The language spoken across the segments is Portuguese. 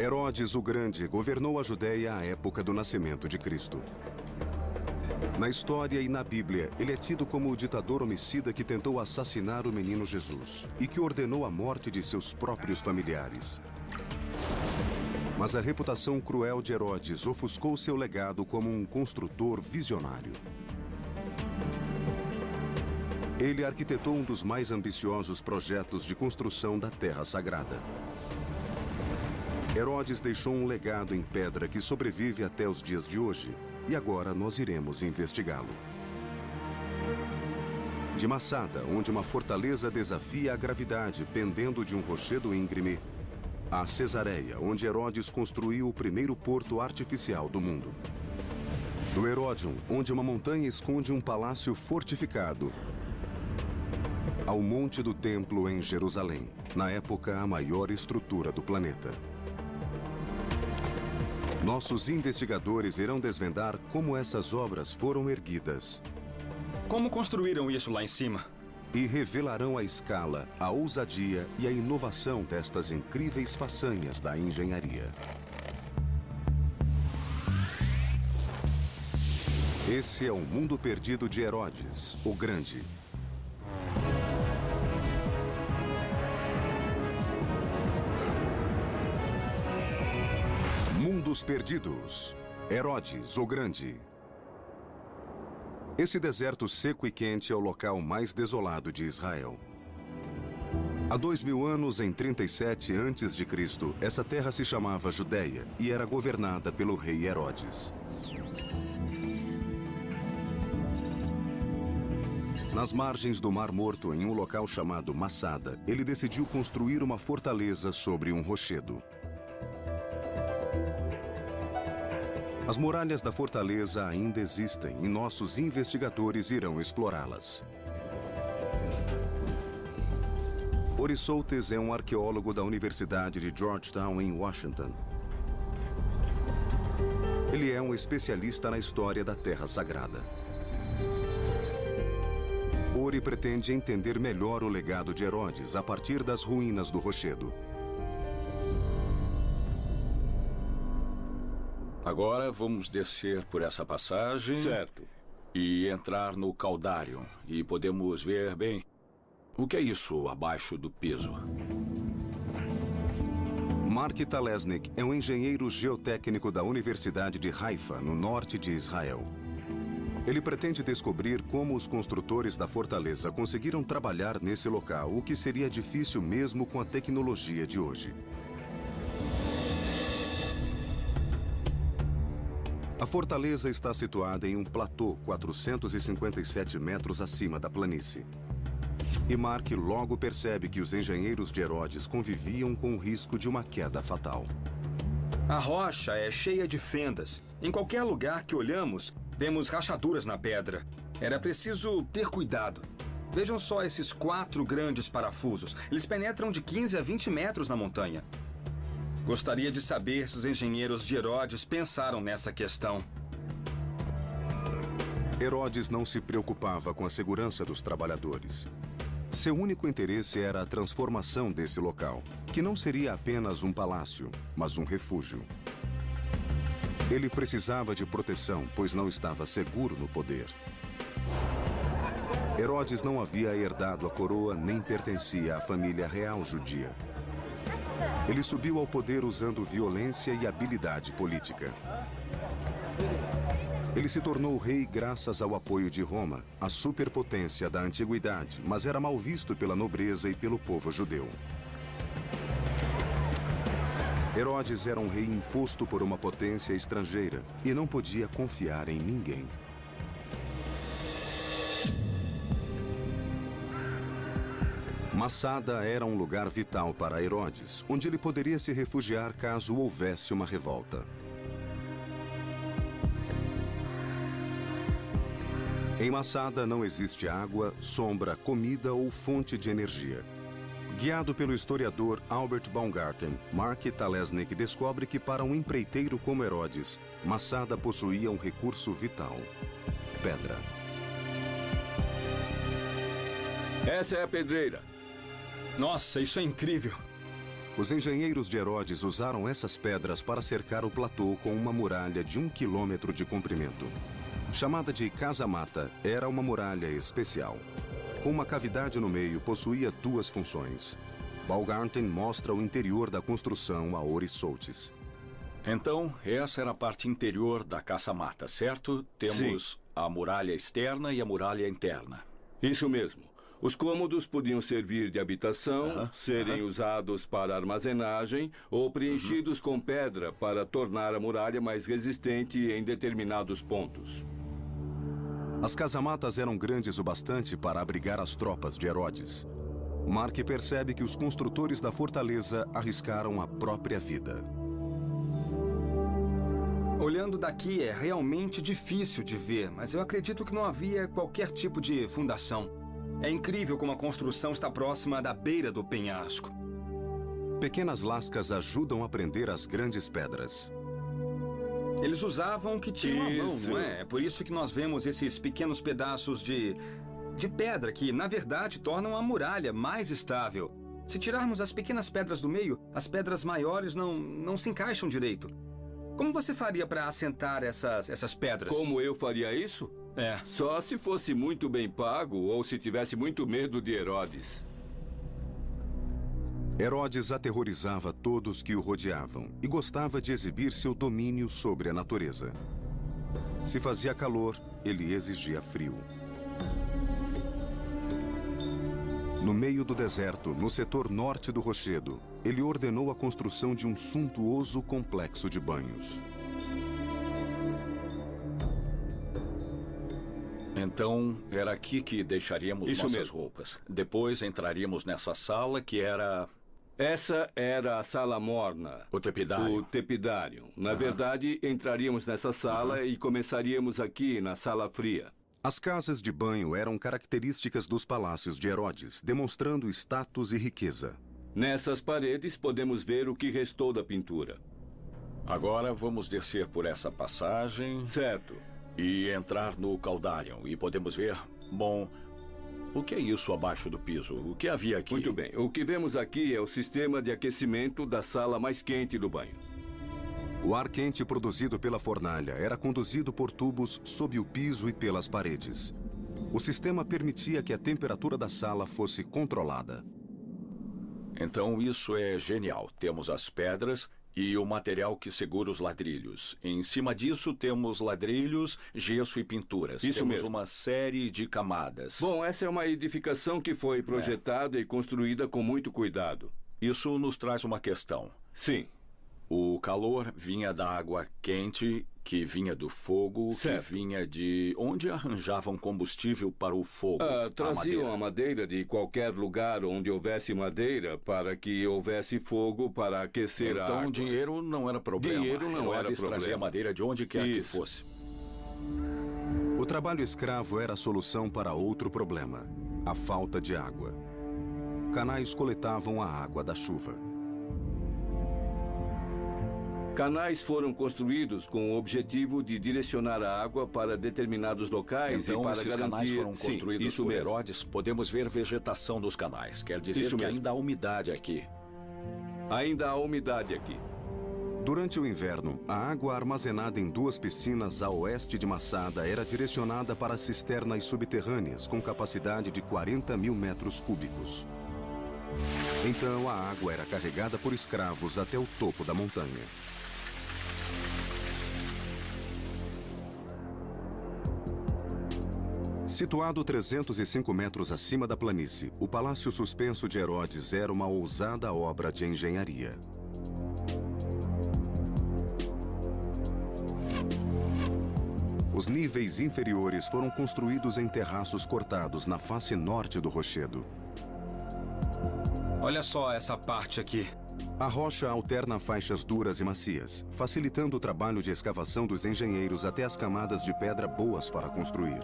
Herodes o Grande governou a Judéia à época do nascimento de Cristo. Na história e na Bíblia, ele é tido como o ditador homicida que tentou assassinar o menino Jesus e que ordenou a morte de seus próprios familiares. Mas a reputação cruel de Herodes ofuscou seu legado como um construtor visionário. Ele arquitetou um dos mais ambiciosos projetos de construção da Terra Sagrada. Herodes deixou um legado em pedra que sobrevive até os dias de hoje, e agora nós iremos investigá-lo. De Massada, onde uma fortaleza desafia a gravidade pendendo de um rochedo íngreme, a Cesareia, onde Herodes construiu o primeiro porto artificial do mundo. Do Heródion, onde uma montanha esconde um palácio fortificado, ao Monte do Templo em Jerusalém, na época a maior estrutura do planeta. Nossos investigadores irão desvendar como essas obras foram erguidas. Como construíram isso lá em cima? E revelarão a escala, a ousadia e a inovação destas incríveis façanhas da engenharia. Esse é o mundo perdido de Herodes, o Grande. Mundos Perdidos. Herodes, o Grande. Esse deserto seco e quente é o local mais desolado de Israel. Há 2000 anos, em 37 a.C., essa terra se chamava Judéia e era governada pelo rei Herodes. Nas margens do Mar Morto, em um local chamado Massada, ele decidiu construir uma fortaleza sobre um rochedo. As muralhas da fortaleza ainda existem e nossos investigadores irão explorá-las. Ori Soltes é um arqueólogo da Universidade de Georgetown, em Washington. Ele é um especialista na história da Terra Sagrada. Ori pretende entender melhor o legado de Herodes a partir das ruínas do rochedo. Agora vamos descer por essa passagem. Certo. E entrar no Caudário. E podemos ver bem o que é isso abaixo do piso. Mark Talesnik é um engenheiro geotécnico da Universidade de Haifa, no norte de Israel. Ele pretende descobrir como os construtores da fortaleza conseguiram trabalhar nesse local, o que seria difícil mesmo com a tecnologia de hoje. A fortaleza está situada em um platô 457 metros acima da planície. E Mark logo percebe que os engenheiros de Herodes conviviam com o risco de uma queda fatal. A rocha é cheia de fendas. Em qualquer lugar que olhamos, vemos rachaduras na pedra. Era preciso ter cuidado. Vejam só esses 4 grandes parafusos. Eles penetram de 15 a 20 metros na montanha. Gostaria de saber se os engenheiros de Herodes pensaram nessa questão. Herodes não se preocupava com a segurança dos trabalhadores. Seu único interesse era a transformação desse local, que não seria apenas um palácio, mas um refúgio. Ele precisava de proteção, pois não estava seguro no poder. Herodes não havia herdado a coroa nem pertencia à família real judia. Ele subiu ao poder usando violência e habilidade política. Ele se tornou rei graças ao apoio de Roma, a superpotência da antiguidade, mas era mal visto pela nobreza e pelo povo judeu. Herodes era um rei imposto por uma potência estrangeira e não podia confiar em ninguém. Massada era um lugar vital para Herodes, onde ele poderia se refugiar caso houvesse uma revolta. Em Massada não existe água, sombra, comida ou fonte de energia. Guiado pelo historiador Albert Baumgarten, Mark Talesnik descobre que para um empreiteiro como Herodes, Massada possuía um recurso vital: pedra. Essa é a pedreira. Nossa, isso é incrível. Os engenheiros de Herodes usaram essas pedras para cercar o platô com uma muralha de 1 quilômetro de comprimento. Chamada de casa-mata, era uma muralha especial. Com uma cavidade no meio, possuía duas funções. Baumgarten mostra o interior da construção a Ori Soltis. Então, essa era a parte interior da caça-mata, certo? Temos a muralha externa e a muralha interna. Isso mesmo. Os cômodos podiam servir de habitação, serem usados para armazenagem ou preenchidos com pedra para tornar a muralha mais resistente em determinados pontos. As casamatas eram grandes o bastante para abrigar as tropas de Herodes. Mark percebe que os construtores da fortaleza arriscaram a própria vida. Olhando daqui é realmente difícil de ver, mas eu acredito que não havia qualquer tipo de fundação. É incrível como a construção está próxima da beira do penhasco. Pequenas lascas ajudam a prender as grandes pedras. Eles usavam o que tinham à mão, não é? É por isso que nós vemos esses pequenos pedaços de pedra que, na verdade, tornam a muralha mais estável. Se tirarmos as pequenas pedras do meio, as pedras maiores não se encaixam direito. Como você faria para assentar essas pedras? Como eu faria isso? Só se fosse muito bem pago ou se tivesse muito medo de Herodes. Herodes aterrorizava todos que o rodeavam e gostava de exibir seu domínio sobre a natureza. Se fazia calor, ele exigia frio. No meio do deserto, no setor norte do rochedo, ele ordenou a construção de um suntuoso complexo de banhos. Então, era aqui que deixaríamos nossas roupas. Depois entraríamos nessa sala que era... Essa era a sala morna. O tepidário. O tepidário. Na verdade, entraríamos nessa sala e começaríamos aqui na sala fria. As casas de banho eram características dos palácios de Herodes, demonstrando status e riqueza. Nessas paredes podemos ver o que restou da pintura. Agora vamos descer por essa passagem. Certo. E entrar no Caldarion. E podemos ver, bom, o que é isso abaixo do piso? O que havia aqui? Muito bem. O que vemos aqui é o sistema de aquecimento da sala mais quente do banho. O ar quente produzido pela fornalha era conduzido por tubos sob o piso e pelas paredes. O sistema permitia que a temperatura da sala fosse controlada. Então isso é genial. Temos as pedras e o material que segura os ladrilhos. Em cima disso temos ladrilhos, gesso e pinturas. Isso temos mesmo. Uma série de camadas. Bom, essa é uma edificação que foi projetada e construída com muito cuidado. Isso nos traz uma questão. Sim. O calor vinha da água quente, que vinha do fogo, certo. Que vinha de... Onde arranjavam combustível para o fogo? Traziam a madeira de qualquer lugar onde houvesse madeira para que houvesse fogo para aquecer a água. Então dinheiro não era problema. Dinheiro não era problema. Trazia madeira de onde quer que fosse. O trabalho escravo era a solução para outro problema: a falta de água. Canais coletavam a água da chuva. Canais foram construídos com o objetivo de direcionar a água para determinados locais Então, e para esses garantir... canais foram construídos por Herodes. Podemos ver vegetação dos canais. Quer dizer que ainda há umidade aqui. Ainda há umidade aqui. Durante o inverno, a água armazenada em duas piscinas a oeste de Massada era direcionada para cisternas subterrâneas com capacidade de 40 mil metros cúbicos. Então, a água era carregada por escravos até o topo da montanha. Situado 305 metros acima da planície, o Palácio Suspenso de Herodes era uma ousada obra de engenharia. Os níveis inferiores foram construídos em terraços cortados na face norte do rochedo. Olha só essa parte aqui. A rocha alterna faixas duras e macias, facilitando o trabalho de escavação dos engenheiros até as camadas de pedra boas para construir.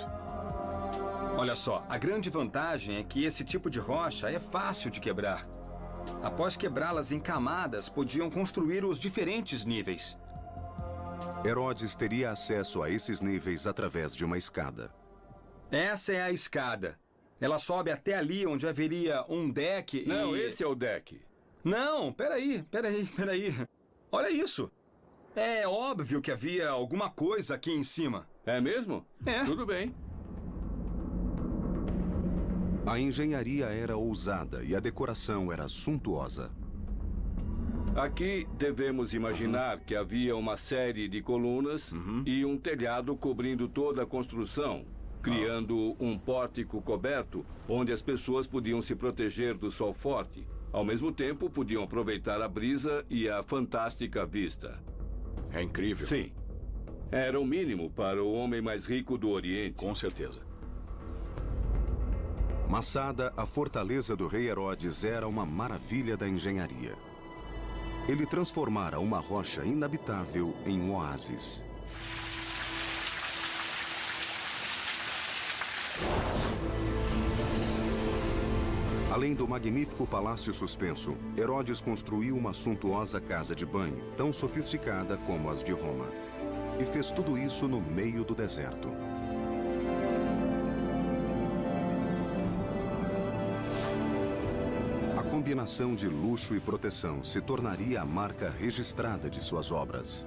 Olha só, a grande vantagem é que esse tipo de rocha é fácil de quebrar. Após quebrá-las em camadas, podiam construir os diferentes níveis. Herodes teria acesso a esses níveis através de uma escada. Essa é a escada. Ela sobe até ali onde haveria um deck e... Não, esse é o deck. Não, peraí. Olha isso. É óbvio que havia alguma coisa aqui em cima. É mesmo? É. Tudo bem. A engenharia era ousada e a decoração era suntuosa. Aqui devemos imaginar que havia uma série de colunas e um telhado cobrindo toda a construção, criando um pórtico coberto onde as pessoas podiam se proteger do sol forte. Ao mesmo tempo, podiam aproveitar a brisa e a fantástica vista. É incrível. Sim. Era o mínimo para o homem mais rico do Oriente. Com certeza. Masada, a fortaleza do rei Herodes, era uma maravilha da engenharia. Ele transformara uma rocha inabitável em um oásis. Além do magnífico palácio suspenso, Herodes construiu uma suntuosa casa de banho, tão sofisticada como as de Roma. E fez tudo isso no meio do deserto. A combinação de luxo e proteção se tornaria a marca registrada de suas obras.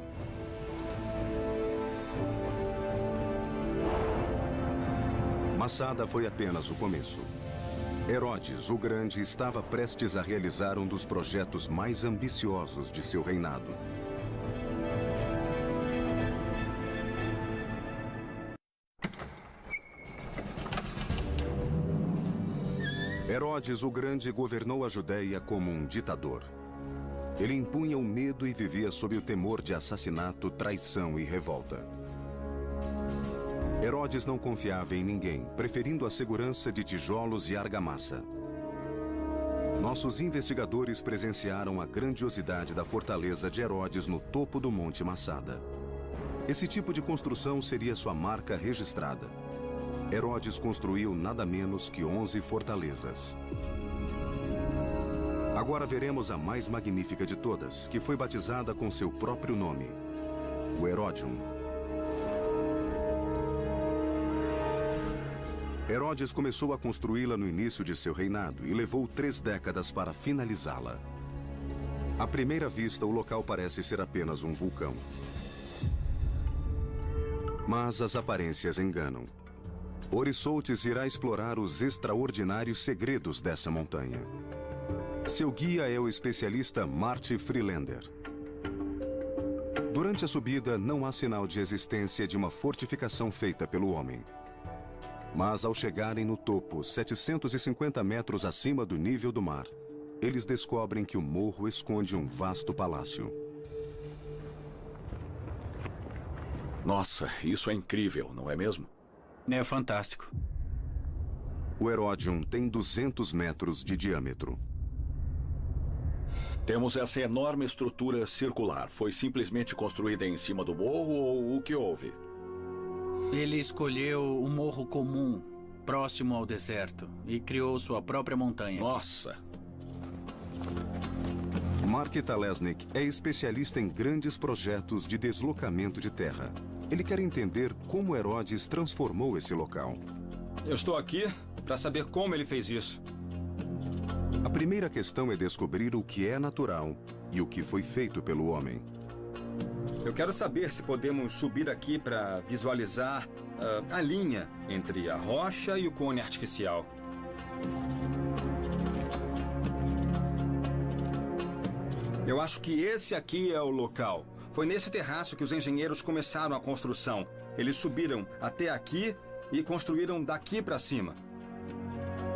Masada foi apenas o começo. Herodes, o Grande, estava prestes a realizar um dos projetos mais ambiciosos de seu reinado. Herodes, o Grande, governou a Judéia como um ditador. Ele impunha o medo e vivia sob o temor de assassinato, traição e revolta. Herodes não confiava em ninguém, preferindo a segurança de tijolos e argamassa. Nossos investigadores presenciaram a grandiosidade da fortaleza de Herodes no topo do Monte Masada. Esse tipo de construção seria sua marca registrada. Herodes construiu nada menos que 11 fortalezas. Agora veremos a mais magnífica de todas, que foi batizada com seu próprio nome, o Heródium. Herodes começou a construí-la no início de seu reinado e levou 3 décadas para finalizá-la. À primeira vista, o local parece ser apenas um vulcão. Mas as aparências enganam. Orissoltes irá explorar os extraordinários segredos dessa montanha. Seu guia é o especialista Marty Freelander. Durante a subida, não há sinal de existência de uma fortificação feita pelo homem. Mas ao chegarem no topo, 750 metros acima do nível do mar, eles descobrem que o morro esconde um vasto palácio. Nossa, isso é incrível, não é mesmo? É fantástico. O Heródium tem 200 metros de diâmetro. Temos essa enorme estrutura circular. Foi simplesmente construída em cima do morro ou o que houve? Ele escolheu um morro comum, próximo ao deserto, e criou sua própria montanha. Nossa! Mark Talesnik é especialista em grandes projetos de deslocamento de terra. Ele quer entender como Herodes transformou esse local. Eu estou aqui para saber como ele fez isso. A primeira questão é descobrir o que é natural e o que foi feito pelo homem. Eu quero saber se podemos subir aqui para visualizar a linha entre a rocha e o cone artificial. Eu acho que esse aqui é o local. Foi nesse terraço que os engenheiros começaram a construção. Eles subiram até aqui e construíram daqui para cima.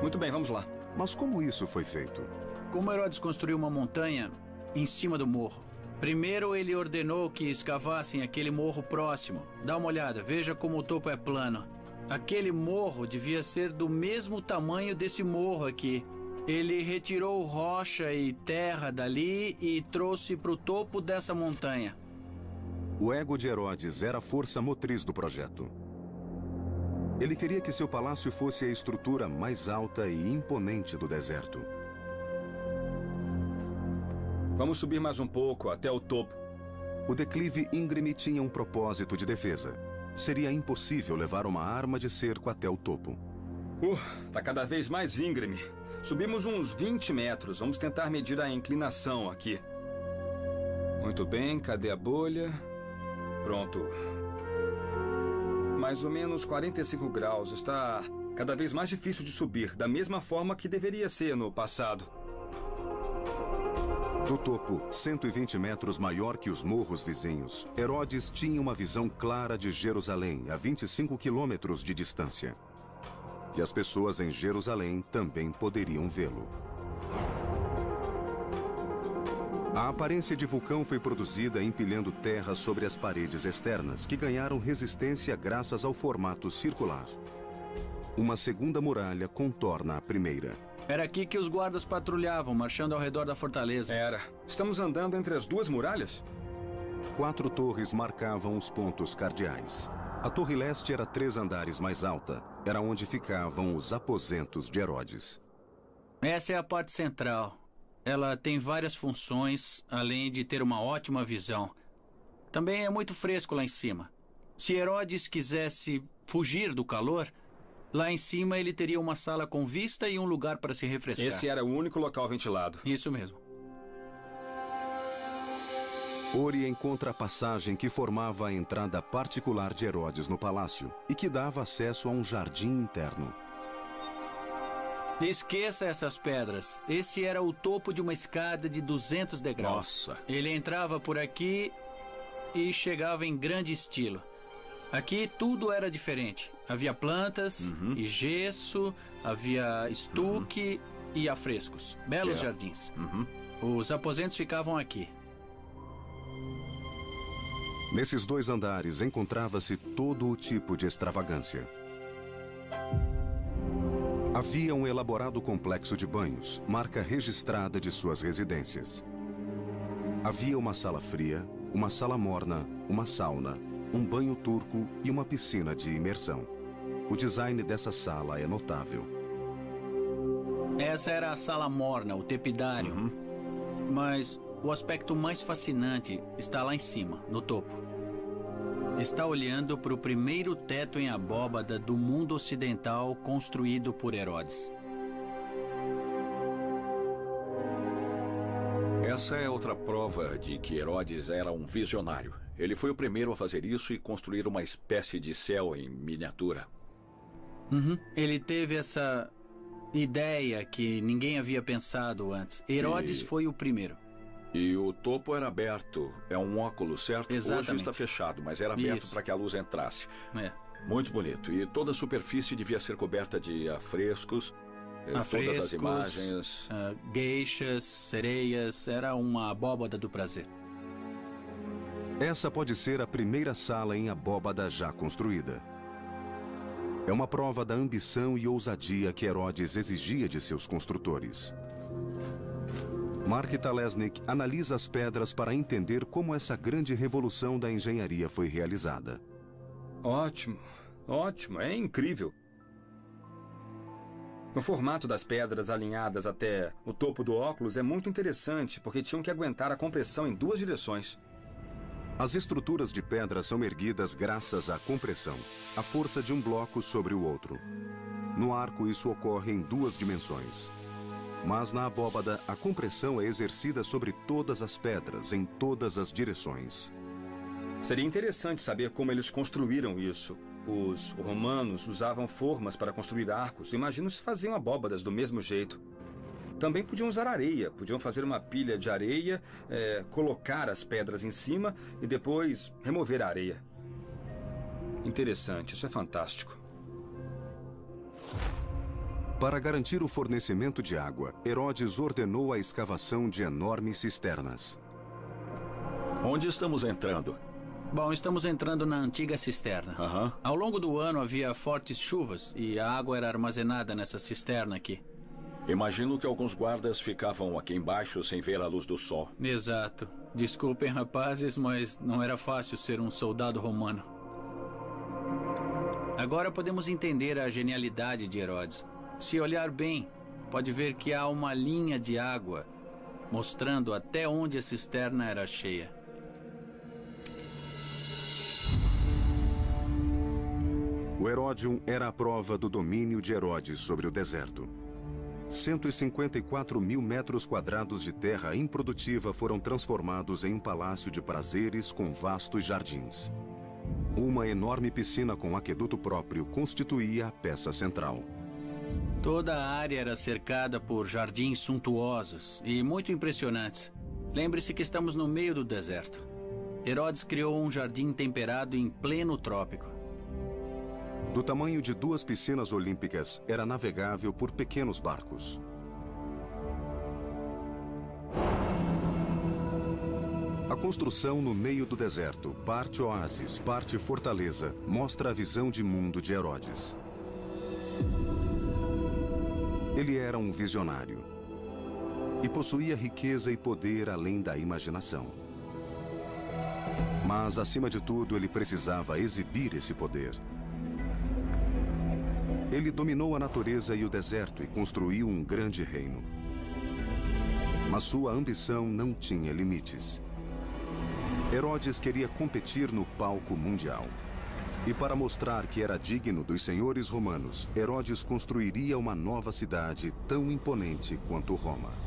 Muito bem, vamos lá. Mas como isso foi feito? Como Herodes construiu uma montanha em cima do morro? Primeiro, ele ordenou que escavassem aquele morro próximo. Dá uma olhada, veja como o topo é plano. Aquele morro devia ser do mesmo tamanho desse morro aqui. Ele retirou rocha e terra dali e trouxe para o topo dessa montanha. O ego de Herodes era a força motriz do projeto. Ele queria que seu palácio fosse a estrutura mais alta e imponente do deserto. Vamos subir mais um pouco, até o topo. O declive íngreme tinha um propósito de defesa. Seria impossível levar uma arma de cerco até o topo. Tá cada vez mais íngreme. Subimos uns 20 metros. Vamos tentar medir a inclinação aqui. Muito bem, cadê a bolha? Pronto. Mais ou menos 45 graus. Está cada vez mais difícil de subir, da mesma forma que deveria ser no passado. Do topo, 120 metros maior que os morros vizinhos, Herodes tinha uma visão clara de Jerusalém, a 25 quilômetros de distância. E as pessoas em Jerusalém também poderiam vê-lo. A aparência de vulcão foi produzida empilhando terra sobre as paredes externas, que ganharam resistência graças ao formato circular. Uma segunda muralha contorna a primeira. Era aqui que os guardas patrulhavam, marchando ao redor da fortaleza. Era. Estamos andando entre as duas muralhas? 4 torres marcavam os pontos cardeais. A torre leste era 3 andares mais alta. Era onde ficavam os aposentos de Herodes. Essa é a parte central. Ela tem várias funções, além de ter uma ótima visão. Também é muito fresco lá em cima. Se Herodes quisesse fugir do calor, lá em cima ele teria uma sala com vista e um lugar para se refrescar. Esse era o único local ventilado. Isso mesmo. Ori encontra a passagem que formava a entrada particular de Herodes no palácio e que dava acesso a um jardim interno. Esqueça essas pedras. Esse era o topo de uma escada de 200 degraus. Nossa. Ele entrava por aqui e chegava em grande estilo. Aqui tudo era diferente. Havia plantas e gesso, havia estuque e afrescos. Belos jardins. Os aposentos ficavam aqui. Nesses 2 andares encontrava-se todo o tipo de extravagância. Havia um elaborado complexo de banhos, marca registrada de suas residências. Havia uma sala fria, uma sala morna, uma sauna, um banho turco e uma piscina de imersão. O design dessa sala é notável. Essa era a sala morna, o tepidário. Mas o aspecto mais fascinante está lá em cima, no topo. Está olhando para o primeiro teto em abóbada do mundo ocidental construído por Herodes. Essa é outra prova de que Herodes era um visionário. Ele foi o primeiro a fazer isso e construir uma espécie de céu em miniatura. Ele teve essa ideia que ninguém havia pensado antes. Herodes foi o primeiro. E o topo era aberto. É um óculo, certo? Exatamente. Hoje está fechado, mas era aberto para que a luz entrasse. É. Muito bonito. E toda a superfície devia ser coberta de afrescos. Todas as imagens. Geishas, sereias. Era uma abóbada do prazer. Essa pode ser a primeira sala em abóbada já construída. É uma prova da ambição e ousadia que Herodes exigia de seus construtores. Mark Talesnik analisa as pedras para entender como essa grande revolução da engenharia foi realizada. Ótimo, ótimo, é incrível. O formato das pedras alinhadas até o topo do óculos é muito interessante, porque tinham que aguentar a compressão em 2 direções. As estruturas de pedra são erguidas graças à compressão, a força de um bloco sobre o outro. No arco, isso ocorre em 2 dimensões. Mas na abóbada, a compressão é exercida sobre todas as pedras, em todas as direções. Seria interessante saber como eles construíram isso. Os romanos usavam formas para construir arcos. Imagino se faziam abóbadas do mesmo jeito. Também podiam usar areia. Podiam fazer uma pilha de areia, colocar as pedras em cima e depois remover a areia. Interessante, isso é fantástico. Para garantir o fornecimento de água, Herodes ordenou a escavação de enormes cisternas. Onde estamos entrando? Bom, estamos entrando na antiga cisterna. Ao longo do ano havia fortes chuvas e a água era armazenada nessa cisterna aqui. Imagino que alguns guardas ficavam aqui embaixo sem ver a luz do sol. Exato. Desculpem, rapazes, mas não era fácil ser um soldado romano. Agora podemos entender a genialidade de Herodes. Se olhar bem, pode ver que há uma linha de água mostrando até onde a cisterna era cheia. O O Heródium era a prova do domínio de Herodes sobre o deserto. 154 mil metros quadrados de terra improdutiva foram transformados em um palácio de prazeres com vastos jardins. Uma enorme piscina com aqueduto próprio constituía a peça central. Toda a área era cercada por jardins suntuosos e muito impressionantes. Lembre-se que estamos no meio do deserto. Herodes criou um jardim temperado em pleno trópico. Do tamanho de 2 piscinas olímpicas, era navegável por pequenos barcos. A construção no meio do deserto, parte oásis, parte fortaleza, mostra a visão de mundo de Herodes. Ele era um visionário e possuía riqueza e poder além da imaginação. Mas, acima de tudo, ele precisava exibir esse poder. Ele dominou a natureza e o deserto e construiu um grande reino. Mas sua ambição não tinha limites. Herodes queria competir no palco mundial. E para mostrar que era digno dos senhores romanos, Herodes construiria uma nova cidade tão imponente quanto Roma.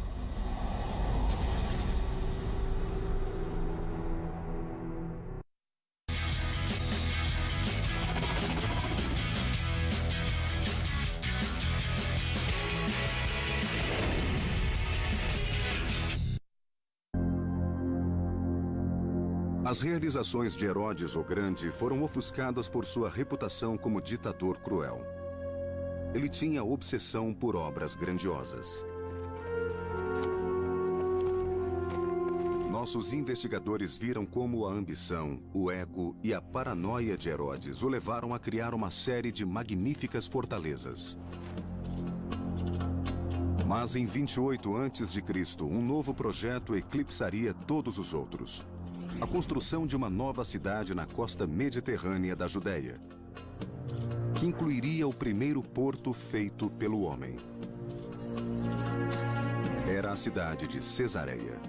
As realizações de Herodes o Grande foram ofuscadas por sua reputação como ditador cruel. Ele tinha obsessão por obras grandiosas. Nossos investigadores viram como a ambição, o ego e a paranoia de Herodes o levaram a criar uma série de magníficas fortalezas. Mas em 28 a.C., um novo projeto eclipsaria todos os outros. A construção de uma nova cidade na costa mediterrânea da Judéia, que incluiria o primeiro porto feito pelo homem. Era a cidade de Cesareia.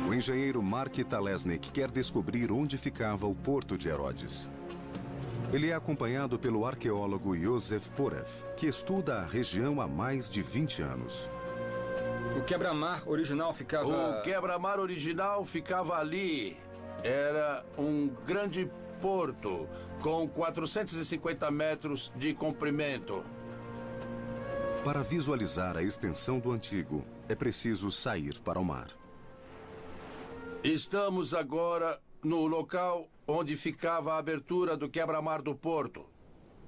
O engenheiro Mark Talesnik quer descobrir onde ficava o porto de Herodes. Ele é acompanhado pelo arqueólogo Yosef Poref, que estuda a região há mais de 20 anos. O quebra-mar original ficava... O quebra-mar original ficava ali. Era um grande porto com 450 metros de comprimento. Para visualizar a extensão do antigo, é preciso sair para o mar. Estamos agora no local onde ficava a abertura do quebra-mar do porto.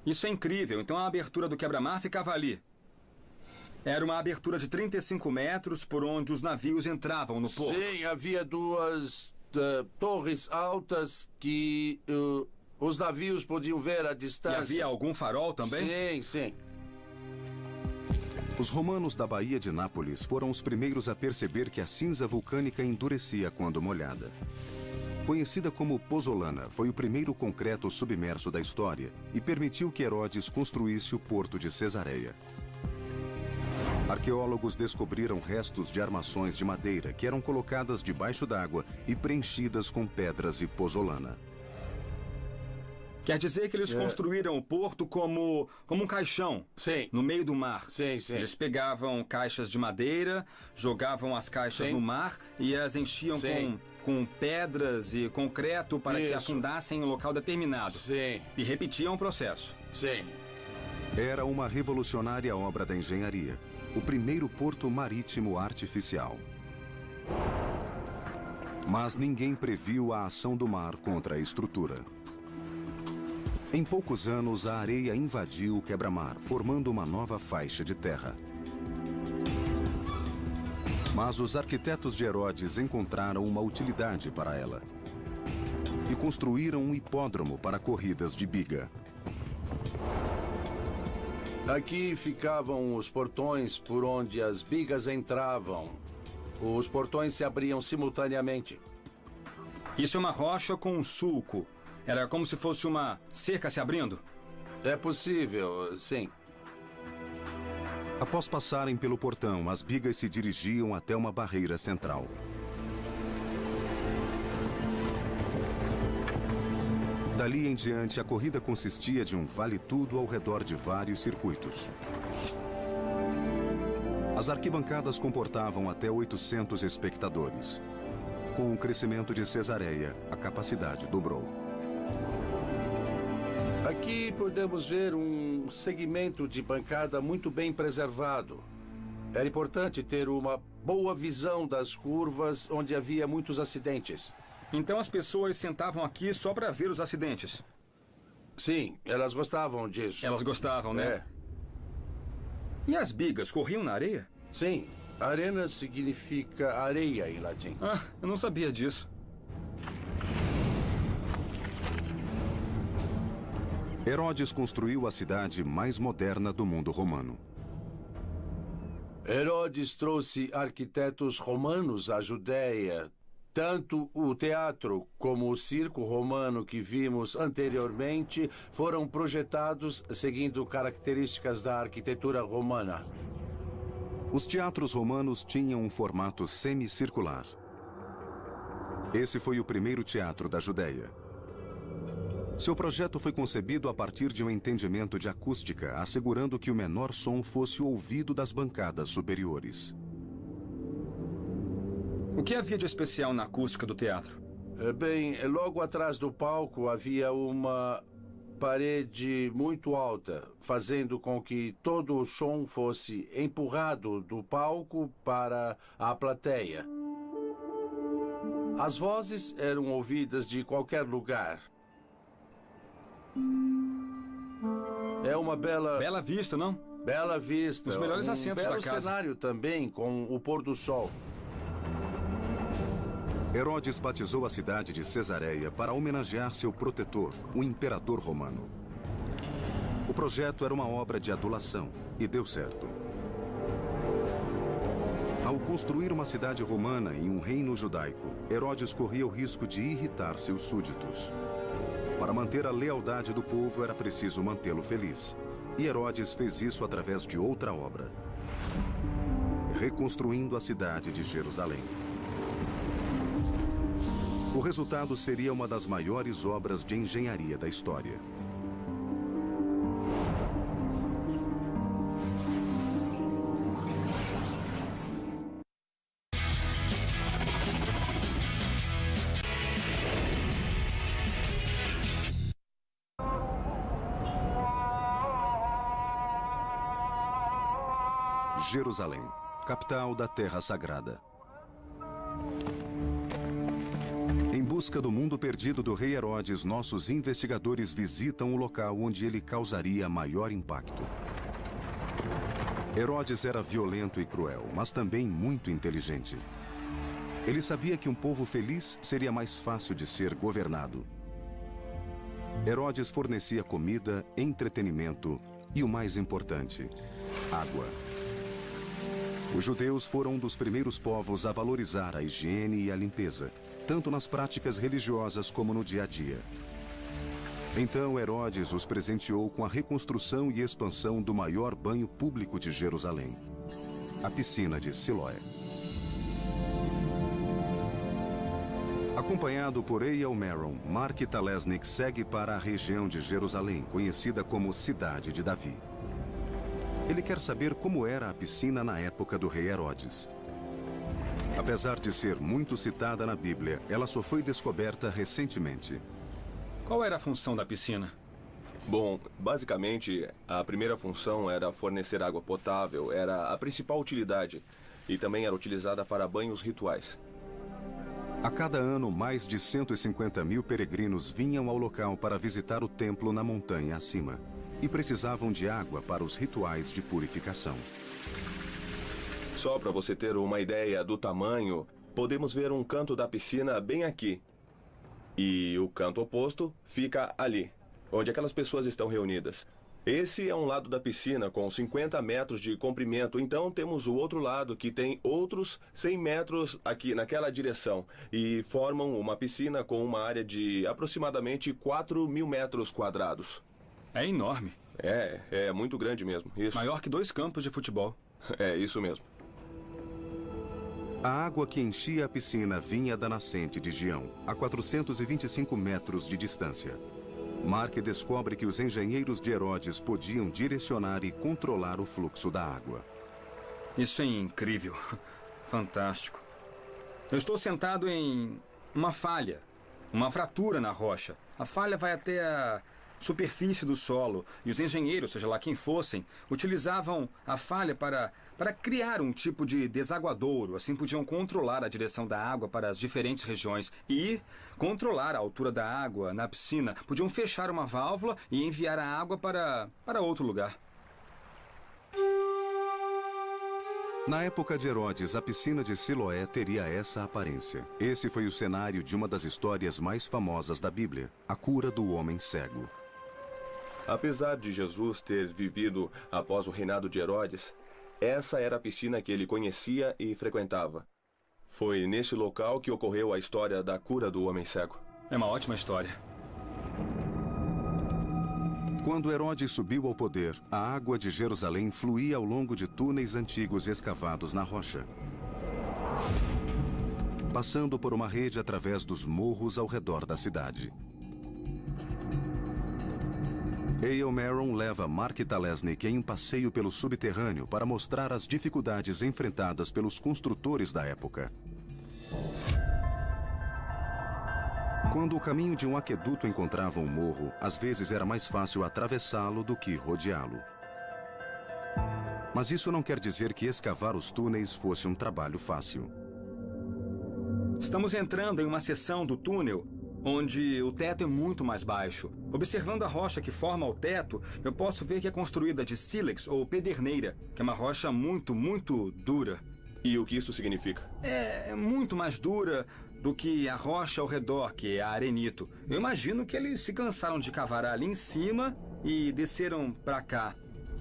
Isso é incrível. Então a abertura do quebra-mar ficava ali. Era uma abertura de 35 metros por onde os navios entravam no porto. Sim, havia 2 torres altas que os navios podiam ver à distância. E havia algum farol também? Sim, sim. Os romanos da Baía de Nápoles foram os primeiros a perceber que a cinza vulcânica endurecia quando molhada. Conhecida como pozzolana, foi o primeiro concreto submerso da história e permitiu que Herodes construísse o porto de Cesareia. Arqueólogos descobriram restos de armações de madeira que eram colocadas debaixo d'água e preenchidas com pedras e pozzolana. Quer dizer que eles construíram o porto como um caixão. Sim. No meio do mar. Sim, sim. Eles pegavam caixas de madeira, jogavam as caixas no mar e as enchiam com pedras e concreto para que afundassem em um local determinado. Sim. E repetiam o processo. Sim. Era uma revolucionária obra da engenharia. O primeiro porto marítimo artificial. Mas ninguém previu a ação do mar contra a estrutura. Em poucos anos, a areia invadiu o quebra-mar, formando uma nova faixa de terra. Mas os arquitetos de Herodes encontraram uma utilidade para ela. E construíram um hipódromo para corridas de biga. Aqui ficavam os portões por onde as bigas entravam. Os portões se abriam simultaneamente. Isso é uma rocha com um sulco. Era como se fosse uma cerca se abrindo? É possível, sim. Após passarem pelo portão, as bigas se dirigiam até uma barreira central. Dali em diante, a corrida consistia de um vale-tudo ao redor de vários circuitos. As arquibancadas comportavam até 800 espectadores. Com o crescimento de Cesareia, a capacidade dobrou. Aqui podemos ver um segmento de bancada muito bem preservado. Era importante ter uma boa visão das curvas onde havia muitos acidentes. Então as pessoas sentavam aqui só para ver os acidentes? Sim, elas gostavam disso. Elas gostavam, né? É. E as bigas corriam na areia? Sim, arena significa areia em latim. Ah, eu não sabia disso. Herodes construiu a cidade mais moderna do mundo romano. Herodes trouxe arquitetos romanos à Judéia. Tanto o teatro como o circo romano que vimos anteriormente foram projetados seguindo características da arquitetura romana. Os teatros romanos tinham um formato semicircular. Esse foi o primeiro teatro da Judéia. Seu projeto foi concebido a partir de um entendimento de acústica, assegurando que o menor som fosse ouvido das bancadas superiores. O que havia de especial na acústica do teatro? Bem, logo atrás do palco havia uma parede muito alta, fazendo com que todo o som fosse empurrado do palco para a plateia. As vozes eram ouvidas de qualquer lugar. É uma Bela vista, não? bela vista. Os melhores assentos da casa. Belo cenário também, com o pôr do sol. Herodes batizou a cidade de Cesareia para homenagear seu protetor, o imperador romano. O projeto era uma obra de adulação e deu certo. Ao construir uma cidade romana em um reino judaico, Herodes corria o risco de irritar seus súditos. Para manter a lealdade do povo era preciso mantê-lo feliz. E Herodes fez isso através de outra obra: reconstruindo a cidade de Jerusalém. O resultado seria uma das maiores obras de engenharia da história. Jerusalém, capital da Terra Sagrada. Em busca do mundo perdido do rei Herodes, nossos investigadores visitam o local onde ele causaria maior impacto. Herodes era violento e cruel, mas também muito inteligente. Ele sabia que um povo feliz seria mais fácil de ser governado. Herodes fornecia comida, entretenimento e, o mais importante, água. Os judeus foram um dos primeiros povos a valorizar a higiene e a limpeza, tanto nas práticas religiosas como no dia a dia. Então Herodes os presenteou com a reconstrução e expansão do maior banho público de Jerusalém, a piscina de Siloé. Acompanhado por Eyal Meron, Mark Talesnik segue para a região de Jerusalém, conhecida como Cidade de Davi. Ele quer saber como era a piscina na época do rei Herodes. Apesar de ser muito citada na Bíblia, ela só foi descoberta recentemente. Qual era a função da piscina? Bom, basicamente, a primeira função era fornecer água potável, era a principal utilidade, e também era utilizada para banhos rituais. A cada ano, mais de 150 mil peregrinos vinham ao local para visitar o templo na montanha acima e precisavam de água para os rituais de purificação. Só para você ter uma ideia do tamanho, podemos ver um canto da piscina bem aqui. E o canto oposto fica ali, onde aquelas pessoas estão reunidas. Esse é um lado da piscina com 50 metros de comprimento, então temos o outro lado que tem outros 100 metros aqui naquela direção e formam uma piscina com uma área de aproximadamente 4.000 metros quadrados. É enorme. É muito grande mesmo, isso. Maior que 2 campos de futebol. É, isso mesmo. A água que enchia a piscina vinha da nascente de Gião, a 425 metros de distância. Mark descobre que os engenheiros de Herodes podiam direcionar e controlar o fluxo da água. Isso é incrível. Fantástico. Eu estou sentado em uma falha, uma fratura na rocha. A falha vai até a superfície do solo e os engenheiros, seja lá quem fossem, utilizavam a falha para criar um tipo de desaguadouro. Assim podiam controlar a direção da água para as diferentes regiões e controlar a altura da água na piscina. Podiam fechar uma válvula e enviar a água para outro lugar. Na época de Herodes, a piscina de Siloé teria essa aparência. Esse foi o cenário de uma das histórias mais famosas da Bíblia, a cura do homem cego. Apesar de Jesus ter vivido após o reinado de Herodes, essa era a piscina que ele conhecia e frequentava. Foi nesse local que ocorreu a história da cura do homem cego. É uma ótima história. Quando Herodes subiu ao poder, a água de Jerusalém fluía ao longo de túneis antigos escavados na rocha, passando por uma rede através dos morros ao redor da cidade. A.L. Maron leva Mark Talesnik em um passeio pelo subterrâneo para mostrar as dificuldades enfrentadas pelos construtores da época. Quando o caminho de um aqueduto encontrava um morro, às vezes era mais fácil atravessá-lo do que rodeá-lo. Mas isso não quer dizer que escavar os túneis fosse um trabalho fácil. Estamos entrando em uma seção do túnel onde o teto é muito mais baixo. Observando a rocha que forma o teto, eu posso ver que é construída de sílex ou pederneira, que é uma rocha muito, muito dura. E o que isso significa? É muito mais dura do que a rocha ao redor, que é a arenito. Eu imagino que eles se cansaram de cavar ali em cima e desceram para cá.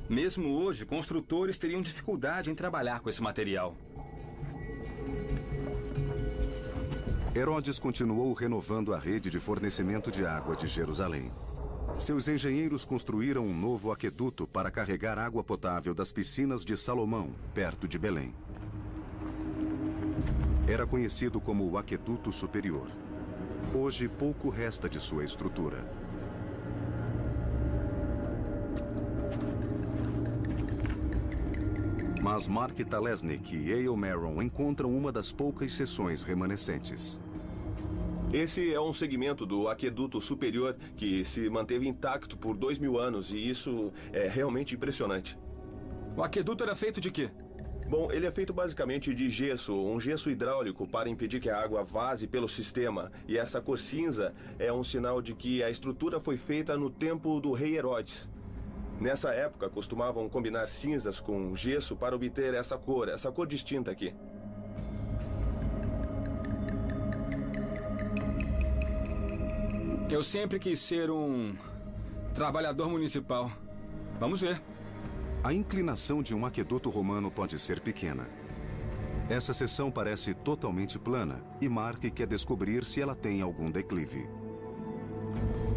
Mesmo hoje, construtores teriam dificuldade em trabalhar com esse material. Herodes continuou renovando a rede de fornecimento de água de Jerusalém. Seus engenheiros construíram um novo aqueduto para carregar água potável das piscinas de Salomão, perto de Belém. Era conhecido como o Aqueduto Superior. Hoje, pouco resta de sua estrutura. Mas Mark Talesnik e A.L. Maron encontram uma das poucas seções remanescentes. Esse é um segmento do Aqueduto Superior que se manteve intacto por 2000 anos e isso é realmente impressionante. O aqueduto era feito de quê? Bom, ele é feito basicamente de gesso, um gesso hidráulico para impedir que a água vaze pelo sistema. E essa cor cinza é um sinal de que a estrutura foi feita no tempo do rei Herodes. Nessa época, costumavam combinar cinzas com gesso para obter essa cor distinta aqui. Eu sempre quis ser um trabalhador municipal. Vamos ver. A inclinação de um aqueduto romano pode ser pequena. Essa seção parece totalmente plana e Mark quer descobrir se ela tem algum declive.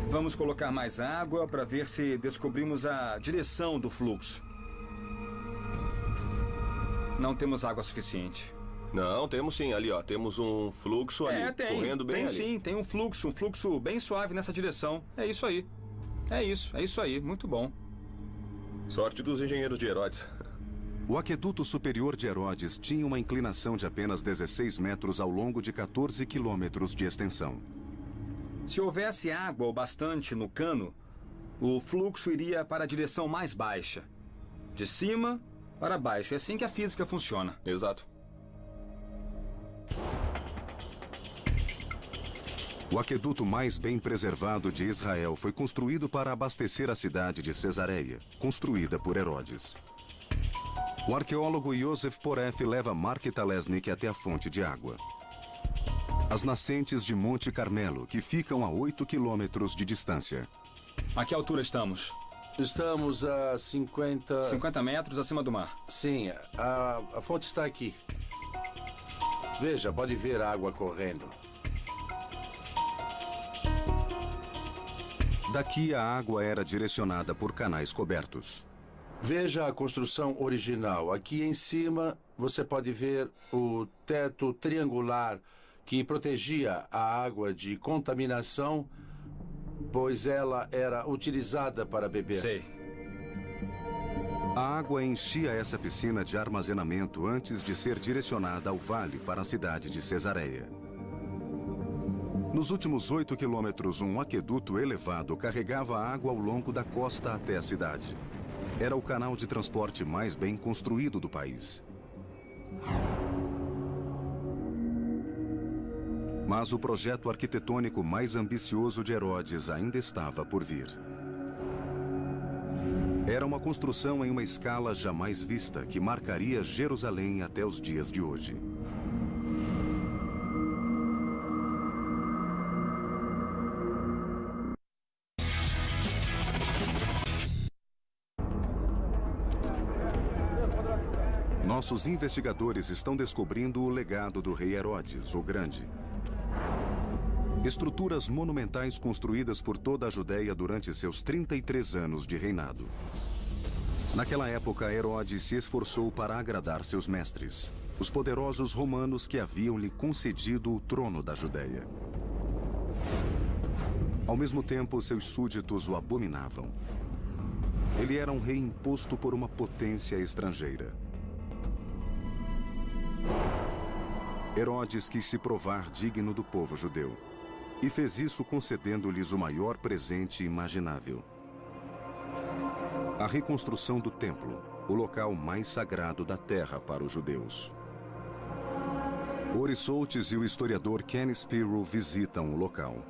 Vamos colocar mais água para ver se descobrimos a direção do fluxo. Não temos água suficiente. Não, temos sim. Ali, ó, temos um fluxo ali, correndo bem ali. Tem sim, tem um fluxo bem suave nessa direção. É isso aí. É isso aí. Muito bom. Sorte dos engenheiros de Herodes. O aqueduto superior de Herodes tinha uma inclinação de apenas 16 metros ao longo de 14 quilômetros de extensão. Se houvesse água o bastante no cano, o fluxo iria para a direção mais baixa. De cima para baixo. É assim que a física funciona. Exato. O aqueduto mais bem preservado de Israel foi construído para abastecer a cidade de Cesareia, construída por Herodes. O arqueólogo Yosef Poref leva Mark Talesnik até a fonte de água. As nascentes de Monte Carmelo, que ficam a 8 quilômetros de distância. A que altura estamos? Estamos a 50... 50 metros acima do mar. Sim, a fonte está aqui. Veja, pode ver a água correndo. Daqui a água era direcionada por canais cobertos. Veja a construção original. Aqui em cima você pode ver o teto triangular que protegia a água de contaminação pois ela era utilizada para beber. Sei. A água enchia essa piscina de armazenamento antes de ser direcionada ao vale para a cidade de Cesareia. Nos últimos 8 quilômetros, um aqueduto elevado carregava água ao longo da costa até a cidade. Era o canal de transporte mais bem construído do país. Mas o projeto arquitetônico mais ambicioso de Herodes ainda estava por vir. Era uma construção em uma escala jamais vista que marcaria Jerusalém até os dias de hoje. Nossos investigadores estão descobrindo o legado do rei Herodes, o Grande. Estruturas monumentais construídas por toda a Judéia durante seus 33 anos de reinado. Naquela época, Herodes se esforçou para agradar seus mestres, os poderosos romanos que haviam lhe concedido o trono da Judéia. Ao mesmo tempo, seus súditos o abominavam. Ele era um rei imposto por uma potência estrangeira. Herodes quis se provar digno do povo judeu. E fez isso concedendo-lhes o maior presente imaginável: a reconstrução do templo, o local mais sagrado da terra para os judeus. Ori Soates e o historiador Ken Spiro visitam o local.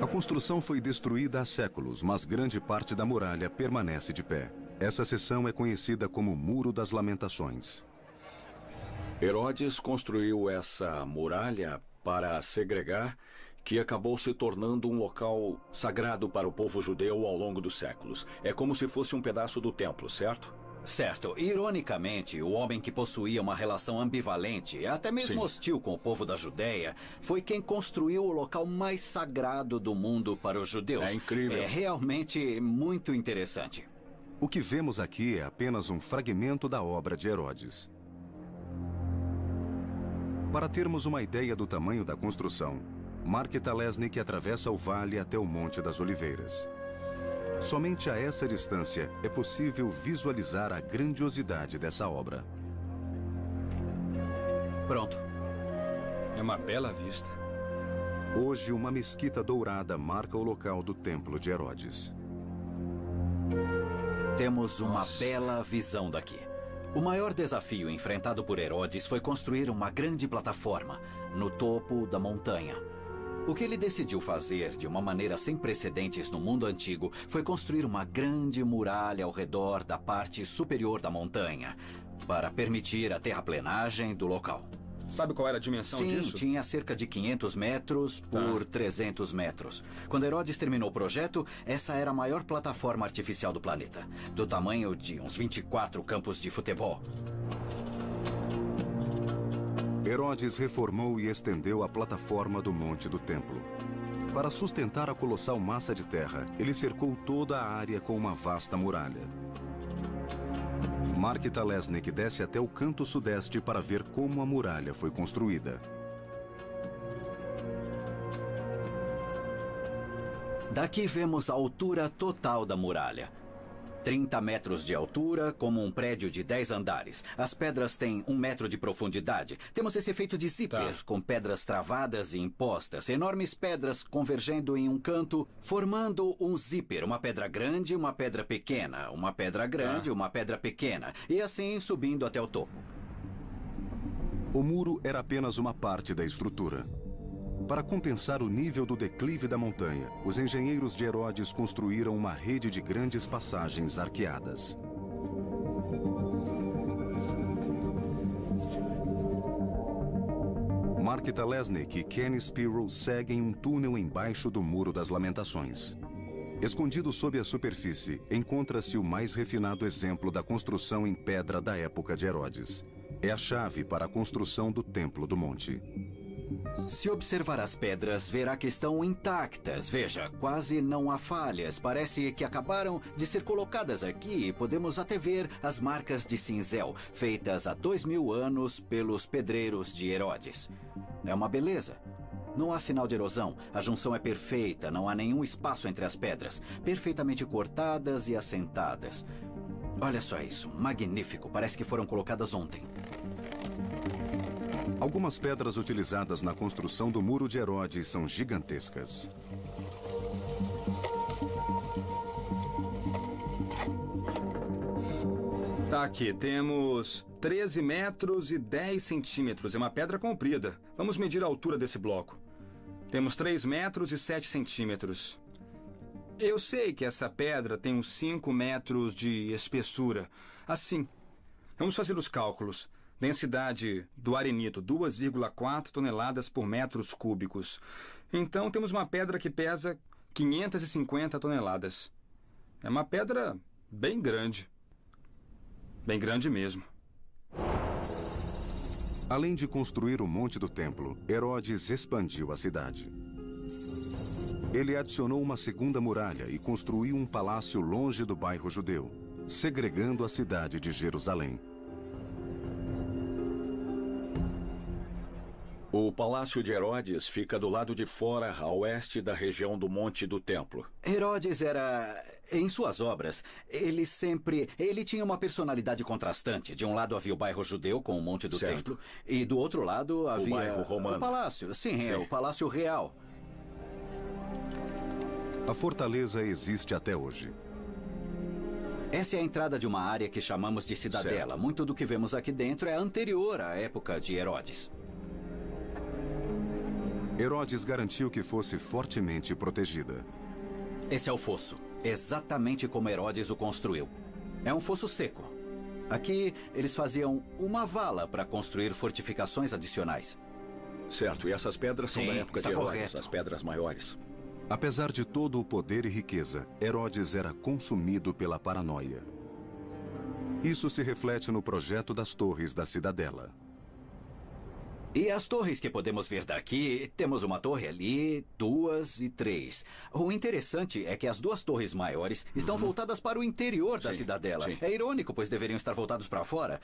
A construção foi destruída há séculos, mas grande parte da muralha permanece de pé. Essa seção é conhecida como Muro das Lamentações. Herodes construiu essa muralha para segregar, que acabou se tornando um local sagrado para o povo judeu ao longo dos séculos. É como se fosse um pedaço do templo, certo? Certo. Ironicamente, o homem que possuía uma relação ambivalente, até mesmo hostil com o povo da Judéia, foi quem construiu o local mais sagrado do mundo para os judeus. É incrível. É realmente muito interessante. O que vemos aqui é apenas um fragmento da obra de Herodes. Para termos uma ideia do tamanho da construção, Mark Talesnik atravessa o vale até o Monte das Oliveiras. Somente a essa distância é possível visualizar a grandiosidade dessa obra. Pronto. É uma bela vista. Hoje, uma mesquita dourada marca o local do templo de Herodes. Temos uma bela visão daqui. O maior desafio enfrentado por Herodes foi construir uma grande plataforma no topo da montanha. O que ele decidiu fazer de uma maneira sem precedentes no mundo antigo foi construir uma grande muralha ao redor da parte superior da montanha para permitir a terraplenagem do local. Sabe qual era a dimensão disso? Sim, tinha cerca de 500 metros por 300 metros. Quando Herodes terminou o projeto, essa era a maior plataforma artificial do planeta, do tamanho de uns 24 campos de futebol. Herodes reformou e estendeu a plataforma do Monte do Templo. Para sustentar a colossal massa de terra, ele cercou toda a área com uma vasta muralha. Mark Talesnik desce até o canto sudeste para ver como a muralha foi construída. Daqui vemos a altura total da muralha. 30 metros de altura, como um prédio de 10 andares. As pedras têm 1 metro de profundidade. Temos esse efeito de zíper, com pedras travadas e impostas. Enormes pedras convergendo em um canto, formando um zíper. Uma pedra grande, uma pedra pequena. Uma pedra grande, uma pedra pequena. E assim subindo até o topo. O muro era apenas uma parte da estrutura. Para compensar o nível do declive da montanha, os engenheiros de Herodes construíram uma rede de grandes passagens arqueadas. Mark Talesnik e Ken Spiro seguem um túnel embaixo do Muro das Lamentações. Escondido sob a superfície, encontra-se o mais refinado exemplo da construção em pedra da época de Herodes. É a chave para a construção do Templo do Monte. Se observar as pedras, verá que estão intactas. Veja, quase não há falhas. Parece que acabaram de ser colocadas aqui. Podemos até ver as marcas de cinzel, feitas há 2000 anos pelos pedreiros de Herodes. É uma beleza. Não há sinal de erosão. A junção é perfeita, não há nenhum espaço entre as pedras. Perfeitamente cortadas e assentadas. Olha só isso, magnífico. Parece que foram colocadas ontem. Algumas pedras utilizadas na construção do Muro de Herodes são gigantescas. Tá aqui, temos 13 metros e 10 centímetros. É uma pedra comprida. Vamos medir a altura desse bloco. Temos 3 metros e 7 centímetros. Eu sei que essa pedra tem uns 5 metros de espessura. Assim, vamos fazer os cálculos. Densidade do arenito, 2,4 toneladas por metros cúbicos. Então, temos uma pedra que pesa 550 toneladas. É uma pedra bem grande. Bem grande mesmo. Além de construir o Monte do Templo, Herodes expandiu a cidade. Ele adicionou uma segunda muralha e construiu um palácio longe do bairro judeu, segregando a cidade de Jerusalém. O Palácio de Herodes fica do lado de fora, a oeste da região do Monte do Templo. Herodes era... Em suas obras, ele tinha uma personalidade contrastante. De um lado havia o bairro judeu com o Monte do Templo. E do outro lado havia... O bairro romano. O palácio, sim, é o Palácio Real. A fortaleza existe até hoje. Essa é a entrada de uma área que chamamos de cidadela. Certo. Muito do que vemos aqui dentro é anterior à época de Herodes. Herodes garantiu que fosse fortemente protegida. Esse é o fosso, exatamente como Herodes o construiu. É um fosso seco. Aqui, eles faziam uma vala para construir fortificações adicionais. Certo, e essas pedras são Sim, da época de está Herodes, correto. as pedras maiores. Apesar de todo o poder e riqueza, Herodes era consumido pela paranoia. Isso se reflete no projeto das torres da cidadela. E as torres que podemos ver daqui, temos uma torre ali, 2 e 3. O interessante é que as 2 torres maiores estão voltadas para o interior da cidadela. Sim. É irônico, pois deveriam estar voltados para fora.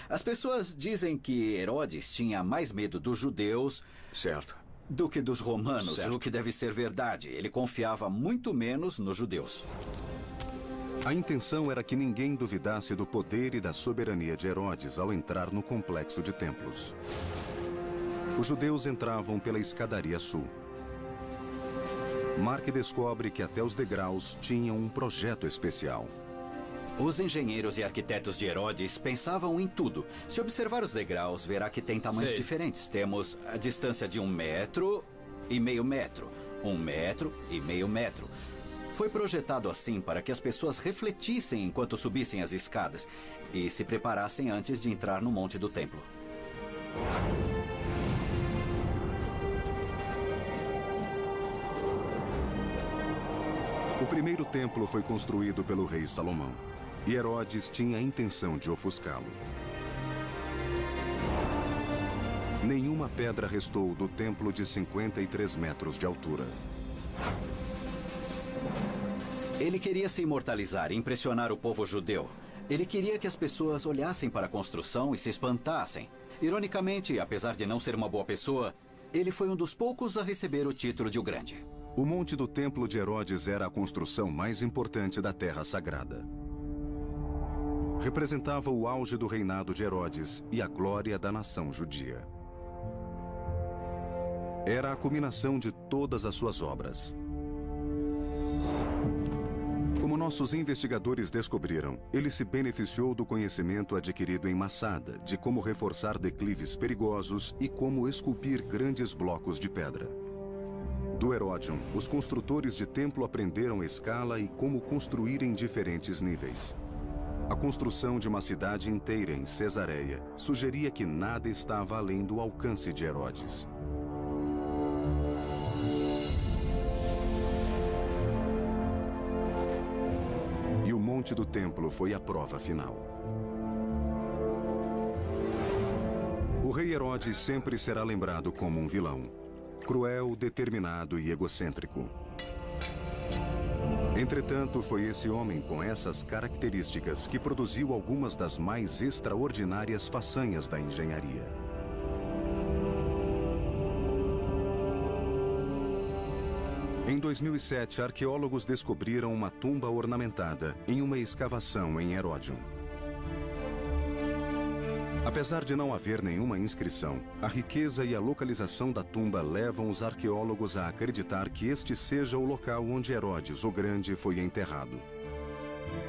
As pessoas dizem que Herodes tinha mais medo dos judeus... Certo. Do que dos romanos, Certo. o que deve ser verdade. Ele confiava muito menos nos judeus. A intenção era que ninguém duvidasse do poder e da soberania de Herodes ao entrar no complexo de templos. Os judeus entravam pela escadaria sul. Mark descobre que até os degraus tinham um projeto especial. Os engenheiros e arquitetos de Herodes pensavam em tudo. Se observar os degraus, verá que tem tamanhos diferentes. Temos a distância de 1,5 metros, 1,5 metros. Foi projetado assim para que as pessoas refletissem enquanto subissem as escadas e se preparassem antes de entrar no Monte do Templo. O primeiro templo foi construído pelo rei Salomão, e Herodes tinha a intenção de ofuscá-lo. Nenhuma pedra restou do templo de 53 metros de altura. Ele queria se imortalizar e impressionar o povo judeu. Ele queria que as pessoas olhassem para a construção e se espantassem. Ironicamente, apesar de não ser uma boa pessoa, ele foi um dos poucos a receber o título de o Grande. O Monte do Templo de Herodes era a construção mais importante da Terra Sagrada. Representava o auge do reinado de Herodes e a glória da nação judia. Era a culminação de todas as suas obras. Como nossos investigadores descobriram, ele se beneficiou do conhecimento adquirido em Massada, de como reforçar declives perigosos e como esculpir grandes blocos de pedra. Do Herodion, os construtores de templo aprenderam escala e como construir em diferentes níveis. A construção de uma cidade inteira em Cesareia sugeria que nada estava além do alcance de Herodes. E o Monte do Templo foi a prova final. O rei Herodes sempre será lembrado como um vilão. Cruel, determinado e egocêntrico. Entretanto, foi esse homem com essas características que produziu algumas das mais extraordinárias façanhas da engenharia. Em 2007, arqueólogos descobriram uma tumba ornamentada em uma escavação em Heródion. Apesar de não haver nenhuma inscrição, a riqueza e a localização da tumba levam os arqueólogos a acreditar que este seja o local onde Herodes o Grande foi enterrado.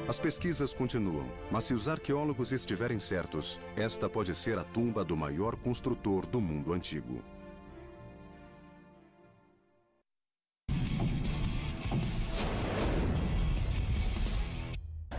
As pesquisas continuam, mas se os arqueólogos estiverem certos, esta pode ser a tumba do maior construtor do mundo antigo.